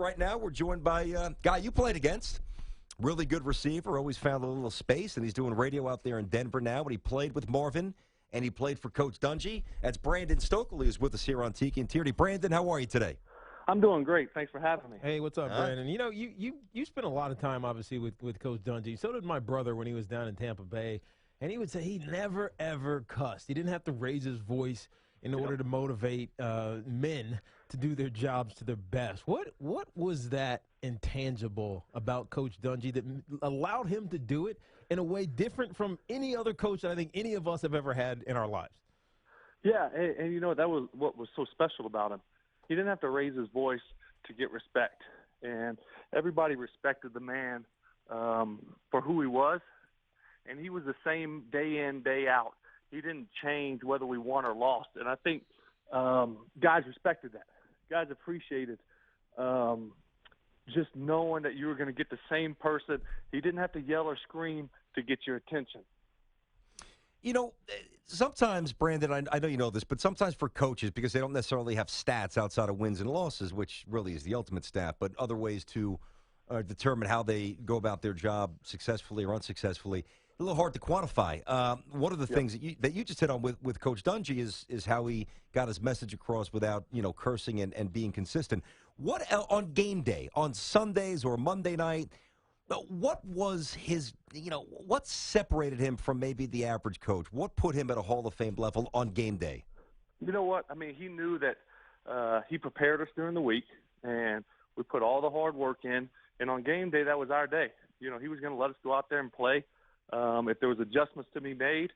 right now. We're joined by a guy you played against. Really good receiver, always found a little space, and he's doing radio out there in Denver now. And he played with Marvin, and he played for Coach Dungy. That's Brandon Stokley, who's with us here on Tiki and Tierney. Brandon, how are you today? I'm doing great. Thanks for having me. Hey, what's up, Brandon? You know, you spent a lot of time, obviously, with Coach Dungy. So did my brother when he was down in Tampa Bay. And he would say he never, ever cussed. He didn't have to raise his voice in order to motivate men to do their jobs to their best. What was that intangible about Coach Dungy that allowed him to do it in a way different from any other coach that I think any of us have ever had in our lives? Yeah, and you know, that was what was so special about him. He didn't have to raise his voice to get respect. And everybody respected the man for who he was. And he was the same day in, day out. He didn't change whether we won or lost. And I think guys respected that. Guys appreciated just knowing that you were going to get the same person. He didn't have to yell or scream to get your attention. You know, sometimes, Brandon, I know you know this, but sometimes for coaches, because they don't necessarily have stats outside of wins and losses, which really is the ultimate stat, but other ways to determine how they go about their job successfully or unsuccessfully, a little hard to quantify. One of the things that you just hit on with Coach Dungy is how he got his message across without, cursing and being consistent. What on game day, on Sundays or Monday night, what was his, what separated him from maybe the average coach? What put him at a Hall of Fame level on game day? You know what? I mean, he knew that he prepared us during the week, and we put all the hard work in. And on game day, that was our day. He was going to let us go out there and play. If there was adjustments to be made,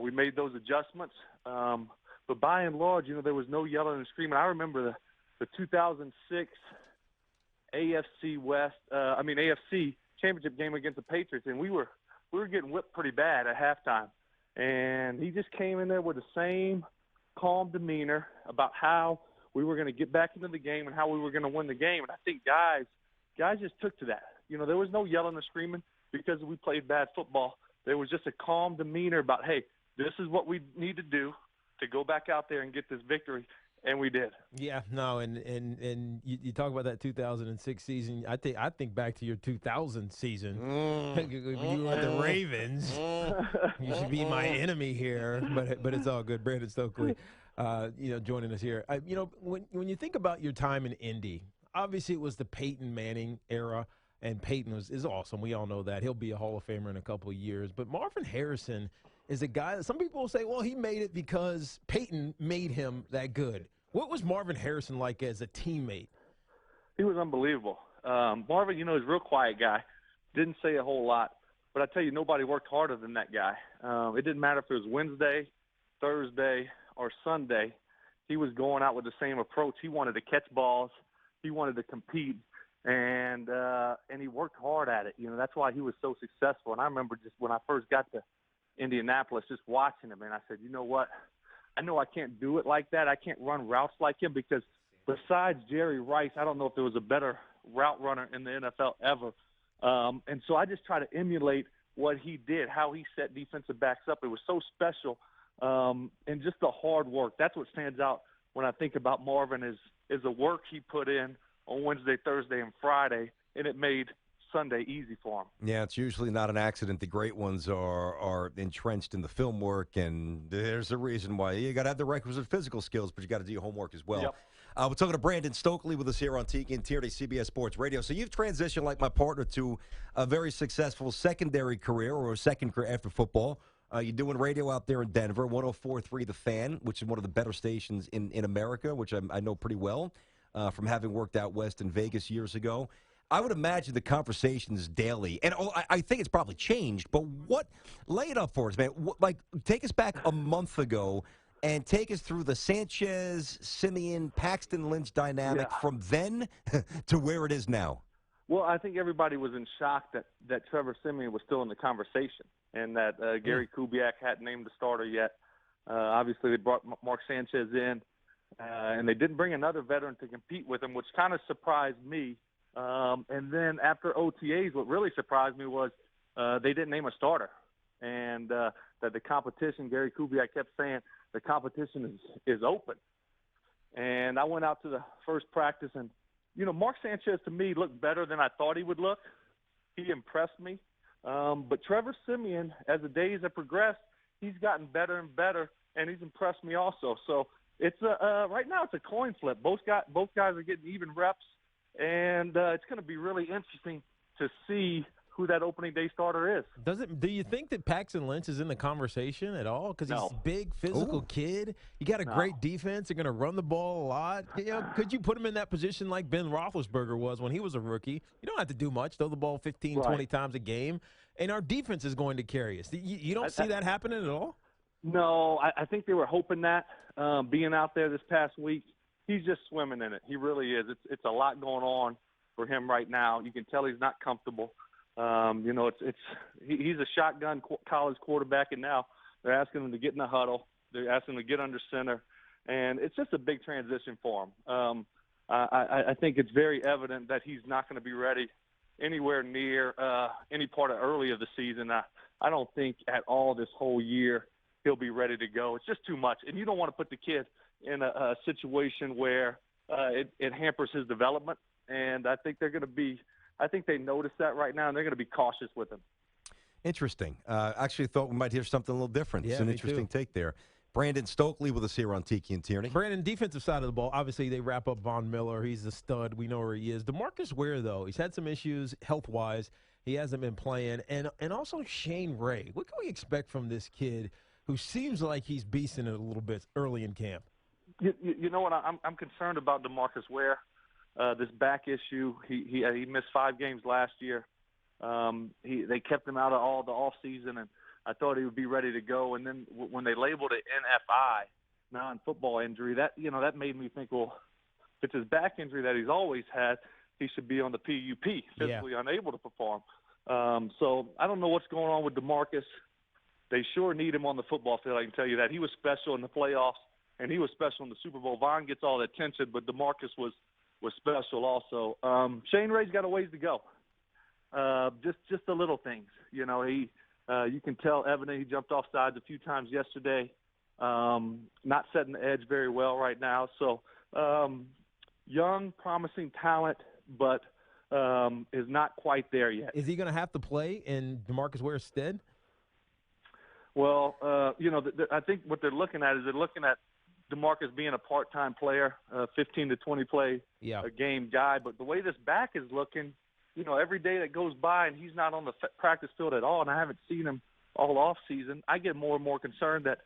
we made those adjustments. But by and large, there was no yelling and screaming. I remember the 2006 AFC championship game against the Patriots, and we were getting whipped pretty bad at halftime. And he just came in there with the same calm demeanor about how we were going to get back into the game and how we were going to win the game. And I think guys just took to that. There was no yelling and screaming because we played bad football. There was just a calm demeanor about, hey, this is what we need to do to go back out there and get this victory. And we did. Yeah, no, and you talk about that 2006 season. I think back to your 2000 season. You were at the Ravens. You should be my enemy here, but it's all good. Brandon Stokley, joining us here. When you think about your time in Indy, obviously it was the Peyton Manning era, and Peyton is awesome. We all know that. He'll be a Hall of Famer in a couple of years. But Marvin Harrison is a guy that some people will say, well, he made it because Peyton made him that good. What was Marvin Harrison like as a teammate? He was unbelievable. Marvin, he's a real quiet guy. Didn't say a whole lot. But I tell you, nobody worked harder than that guy. It didn't matter if it was Wednesday, Thursday, or Sunday. He was going out with the same approach. He wanted to catch balls. He wanted to compete. And he worked hard at it. That's why he was so successful. And I remember just when I first got to Indianapolis, just watching him, and I said, you know what? I know I can't do it like that. I can't run routes like him because besides Jerry Rice, I don't know if there was a better route runner in the NFL ever. And so I just try to emulate what he did, how he set defensive backs up. It was so special, and just the hard work. That's what stands out when I think about Marvin is the work he put in on Wednesday, Thursday, and Friday, and it made Sunday easy for him. Yeah, it's usually not an accident. The great ones are entrenched in the film work, and there's a reason why. You got to have the requisite physical skills, but you got to do your homework as well. Yep. We're talking to Brandon Stokley with us here on Tiki and Tierney, CBS Sports Radio. So you've transitioned, like my partner, to a very successful secondary career or a second career after football. You're doing radio out there in Denver, 104.3 The Fan, which is one of the better stations in America, which I know pretty well from having worked out west in Vegas years ago. I would imagine the conversations daily, and I think it's probably changed, but lay it up for us, man. Take us back a month ago and take us through the Sanchez, Simeon, Paxton Lynch dynamic from then to where it is now. Well, I think everybody was in shock that Trevor Simeon was still in the conversation and that Gary Kubiak hadn't named the starter yet. Obviously, they brought Mark Sanchez in, and they didn't bring another veteran to compete with him, which kind of surprised me. And then after OTAs, what really surprised me was they didn't name a starter. And that the competition, Gary Kubiak kept saying, the competition is open. And I went out to the first practice, and Mark Sanchez to me looked better than I thought he would look. He impressed me. But Trevor Siemian, as the days have progressed, he's gotten better and better, and he's impressed me also. So it's right now it's a coin flip. Both guys are getting even reps, and it's going to be really interesting to see who that opening day starter is. Do you think that Paxton Lynch is in the conversation at all? Because he's a big physical kid. You got a great defense. They're going to run the ball a lot. Could you put him in that position like Ben Roethlisberger was when he was a rookie? You don't have to do much. Throw the ball 15, 20 times a game. And our defense is going to carry us. You don't see that happening at all? No, I think they were hoping that being out there this past week. He's just swimming in it. He really is. It's a lot going on for him right now. You can tell he's not comfortable. He's a shotgun college quarterback, and now they're asking him to get in the huddle. They're asking him to get under center, and it's just a big transition for him. I think it's very evident that he's not going to be ready anywhere near any part of early of the season. I don't think at all this whole year he'll be ready to go. It's just too much, and you don't want to put the kid in a situation where it hampers his development. And I think I think they notice that right now, and they're going to be cautious with him. Interesting. Actually thought we might hear something a little different. It's an interesting take there. Brandon Stokley with us here on Tiki and Tierney. Brandon, defensive side of the ball, obviously they wrap up Von Miller. He's a stud. We know where he is. DeMarcus Ware, though, he's had some issues health-wise. He hasn't been playing. And also Shane Ray. What can we expect from this kid who seems like he's beasting it a little bit early in camp? You know what? I'm concerned about DeMarcus Ware. This back issue, he missed 5 games last year. They kept him out of all the offseason, and I thought he would be ready to go. And then when they labeled it NFI, non-football injury, that made me think, well, if it's his back injury that he's always had, he should be on the PUP, physically unable to perform. So I don't know what's going on with DeMarcus. They sure need him on the football field, I can tell you that. He was special in the playoffs, and he was special in the Super Bowl. Von gets all the attention, but DeMarcus was special also. Shane Ray's got a ways to go. Just the little things. You can tell evident he jumped off sides a few times yesterday. Not setting the edge very well right now. So young, promising talent, but is not quite there yet. Is he going to have to play in DeMarcus Ware's stead? Well, I think what they're looking at is DeMarcus being a part-time player, 15 to 20 play a game guy. But the way this back is looking, every day that goes by and he's not on the practice field at all, and I haven't seen him all off season, I get more and more concerned that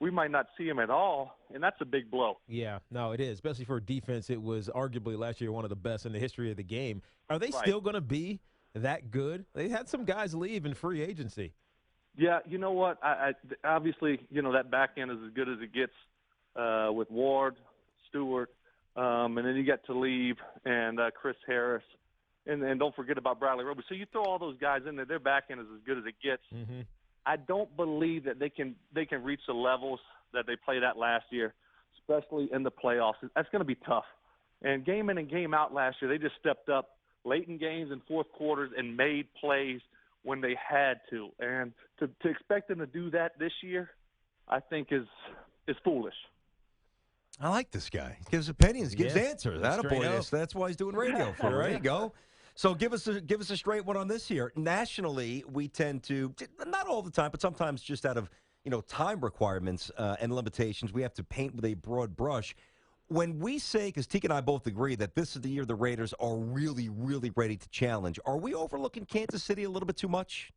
we might not see him at all, and that's a big blow. Yeah, no, it is, especially for a defense. It was arguably last year one of the best in the history of the game. Are they still going to be that good? They had some guys leave in free agency. Yeah, you know what? I obviously, that back end is as good as it gets with Ward, Stewart, and then you got Talib and Chris Harris. And don't forget about Bradley Roby. So you throw all those guys in there, their back end is as good as it gets. Mm-hmm. I don't believe that they can reach the levels that they played at last year, especially in the playoffs. That's going to be tough. And game in and game out last year, they just stepped up late in games and fourth quarters and made plays when they had to. And to expect them to do that this year, I think is foolish. I like this guy. He gives opinions, gives answers. That's why he's doing radio for. There you go. So give us a straight one on this here. Nationally, we tend to, not all the time, but sometimes just out of time requirements and limitations, we have to paint with a broad brush. When we say, because Tiki and I both agree that this is the year the Raiders are really, really ready to challenge, are we overlooking Kansas City a little bit too much?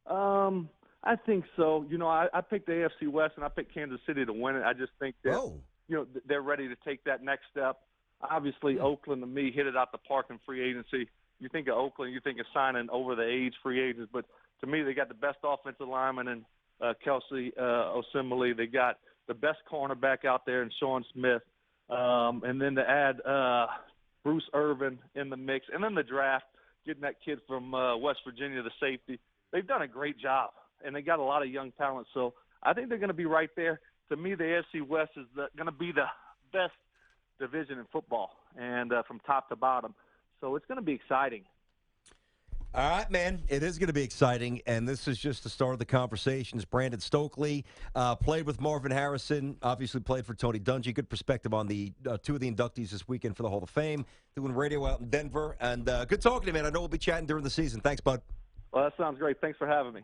I think so. I picked the AFC West, and I picked Kansas City to win it. I just think that they're ready to take that next step. Obviously, Oakland, to me, hit it out the park in free agency. You think of Oakland, you think of signing over-the-age free agents, but to me, they got the best offensive lineman in Kelsey Osemele. They got the best cornerback out there in Sean Smith. And then to add Bruce Irvin in the mix, and then the draft, getting that kid from West Virginia, the safety. They've done a great job, and they got a lot of young talent. So I think they're going to be right there. To me, the AFC West is going to be the best division in football, and from top to bottom. So it's going to be exciting. All right, man. It is going to be exciting, and this is just the start of the conversations. Brandon Stokley played with Marvin Harrison, obviously played for Tony Dungy. Good perspective on the two of the inductees this weekend for the Hall of Fame. Doing radio out in Denver, and good talking to you, man. I know we'll be chatting during the season. Thanks, bud. Well, that sounds great. Thanks for having me.